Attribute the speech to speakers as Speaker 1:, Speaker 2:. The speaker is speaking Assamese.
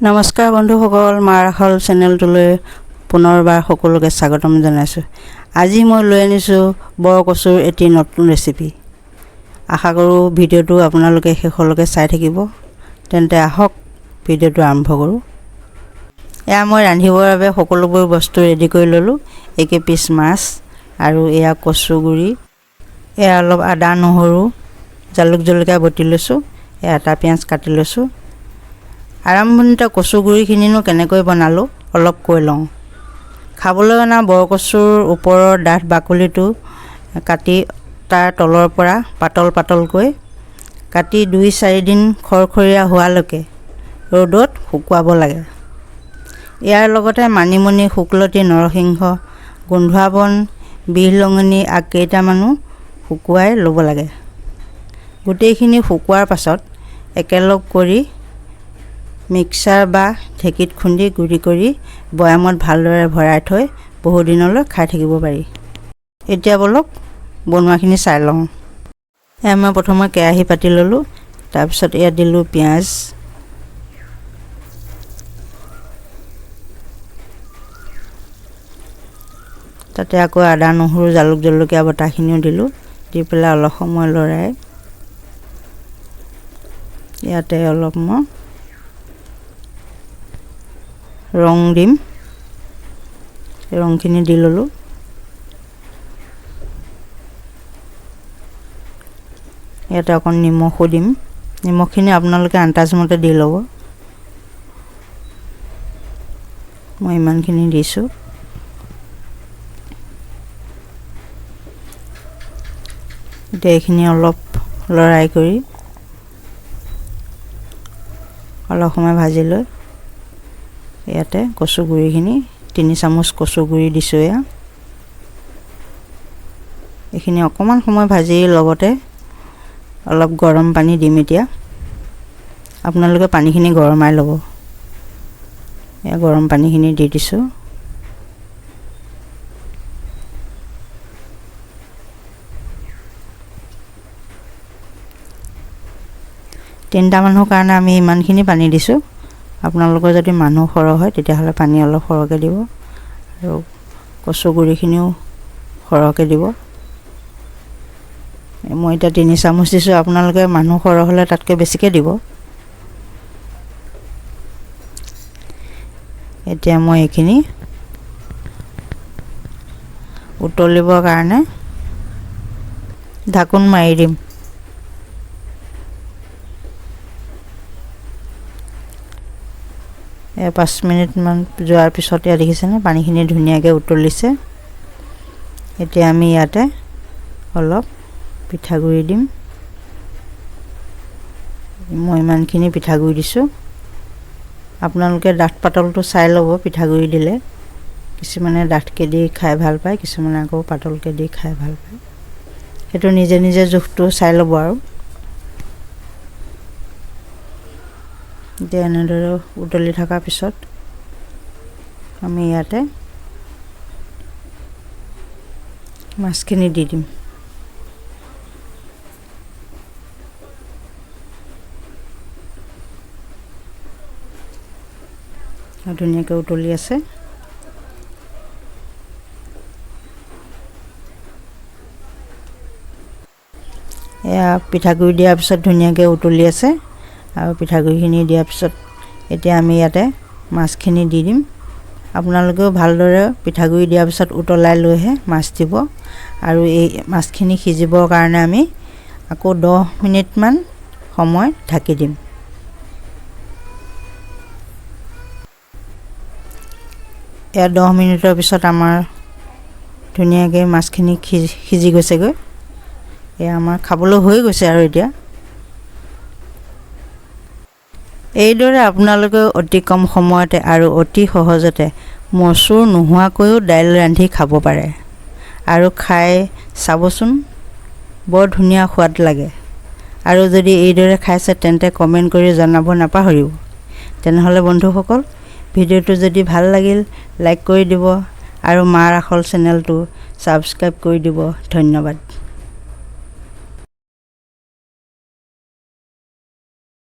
Speaker 1: নমস্কাৰ বন্ধুসকল, মাৰ আখল চেনেলটোলৈ পুনৰবাৰ সকলোকে স্বাগতম জনাইছোঁ। আজি মই লৈ আনিছোঁ বৰকচুৰ এটি নতুন ৰেচিপি। আশা কৰোঁ ভিডিঅ'টো আপোনালোকে শেষলৈকে চাই থাকিব। তেন্তে আহক ভিডিঅ'টো আৰম্ভ কৰোঁ। এয়া মই ৰান্ধিবৰ বাবে সকলোবোৰ বস্তু ৰেডি কৰি ল'লোঁ। একে পিচ মাছ আৰু এয়া কচু গুড়ি, এয়া অলপ আদা নহৰু জালুক জলকীয়া বটি লৈছোঁ, এয়া এটা পিঁয়াজ কাটি লৈছোঁ। আৰম্ভণিতে কচু গুড়িখিনিনো কেনেকৈ বনালোঁ অলপ কৈ লওঁ। খাবলৈ অনা বৰকচুৰ ওপৰৰ ডাঠ বাকলিটো কাটি তাৰ তলৰ পৰা পাতল পাতলকৈ কাটি 2-4 দিন খৰখৰীয়া হোৱালৈকে ৰ'দত শুকুৱাব লাগে। ইয়াৰ লগতে মানিমুনি, শুকলতি, নৰসিংহ, গোন্ধোৱা বন, বিহলঙনি আগ কেইটামানো শুকুৱাই ল'ব লাগে। গোটেইখিনি শুকুৱাৰ পাছত একেলগ কৰি মিক্সাৰ বা ঢেঁকীত খুন্দি গুড়ি কৰি বৈয়ামত ভালদৰে ভৰাই থৈ বহুদিনলৈ খাই থাকিব পাৰি। এতিয়া বলক বনোৱাখিনি চাই লওঁ। এয়া মই প্ৰথমে কেৰাহী পাতি ল'লোঁ। তাৰপিছত ইয়াত দিলোঁ পিঁয়াজ, তাতে আকৌ আদা নহৰু জালুক জলকীয়া বটাখিনিও দিলোঁ। দি পেলাই অলপ সময় লৰাই ইয়াতে অলপ মই ৰং দিম। ৰংখিনি দি ল'লোঁ। ইয়াতে অকণ নিমখো দিম। নিমখখিনি আপোনালোকে আন্দাজমতে দি ল'ব। মই ইমানখিনি দিছোঁ। এতিয়া এইখিনি অলপ লৰাই কৰি অলপ সময় ভাজি লৈ ইয়াতে কচু গুড়িখিনি 3 চামুচ কচু গুড়ি দিছোঁ। এইখিনি অকণমান সময় ভাজি লগতে অলপ গৰম পানী দিম। এতিয়া আপোনালোকে পানীখিনি গৰমাই ল'ব। এয়া গৰম পানীখিনি দি দিছোঁ। তিনিটা মানুহৰ কাৰণে আমি ইমানখিনি পানী দিছোঁ। আপোনালোকৰ যদি মানুহ সৰহ হয় তেতিয়াহ'লে পানী অলপ সৰহকৈ দিব আৰু কচু গুড়িখিনিও সৰহকৈ দিব। মই এতিয়া 3 চামুচ দিছোঁ। আপোনালোকে মানুহ সৰহ হ'লে তাতকৈ বেছিকৈ দিব। এতিয়া মই এইখিনি উতলিবৰ কাৰণে ঢাকোন মাৰি দিম। 5 মিনিটমান যোৱাৰ পিছত ইয়াত দেখিছেনে পানীখিনি ধুনীয়াকৈ উতলিছে। এতিয়া আমি ইয়াতে অলপ পিঠাগুড়ি দিম। মই ইমানখিনি পিঠাগুড়ি দিছোঁ। আপোনালোকে ডাঠ পাতলটো চাই ল'ব। পিঠাগুড়ি দিলে কিছুমানে ডাঠকৈ দি খাই ভাল পায়, কিছুমানে আকৌ পাতলকৈ দি খাই ভাল পায়। সেইটো নিজে নিজে জোখটো চাই ল'ব। আৰু এতিয়া এনেদৰে উতলি থকাৰ পিছত আমি ইয়াতে মাছখিনি দি দিম। ধুনীয়াকৈ উতলি আছে। এয়া পিঠাগুড়ি দিয়াৰ পিছত ধুনীয়াকৈ উতলি আছে আৰু পিঠাগুড়িখিনি দিয়াৰ পিছত এতিয়া আমি ইয়াতে মাছখিনি দি দিম। আপোনালোকেও ভালদৰে পিঠাগুড়ি দিয়াৰ পিছত উতলাই লৈহে মাছ দিব। আৰু এই মাছখিনি সিজিবৰ কাৰণে আমি আকৌ 10 মিনিটমান সময় ঢাকি দিম। এয়া 10 মিনিটৰ পিছত আমাৰ ধুনীয়াকৈ মাছখিনি সিজি গৈছেগৈ। এয়া আমাৰ খাবলৈ হৈ গৈছে। আৰু এতিয়া এইদৰে আপোনালোকে অতি কম সময়তে আৰু অতি সহজতে মচুৰ নোহোৱাকৈও দাইল ৰান্ধি খাব পাৰে। আৰু খাই চাবচোন, বৰ ধুনীয়া সোৱাদ লাগে। আৰু যদি এইদৰে খাইছে তেন্তে কমেণ্ট কৰি জনাব নাপাহৰিব। তেনেহ'লে বন্ধুসকল, ভিডিঅ'টো যদি ভাল লাগিল লাইক কৰি দিব আৰু মাৰ আখল চেনেলটো ছাবস্ক্ৰাইব কৰি দিব। ধন্যবাদ।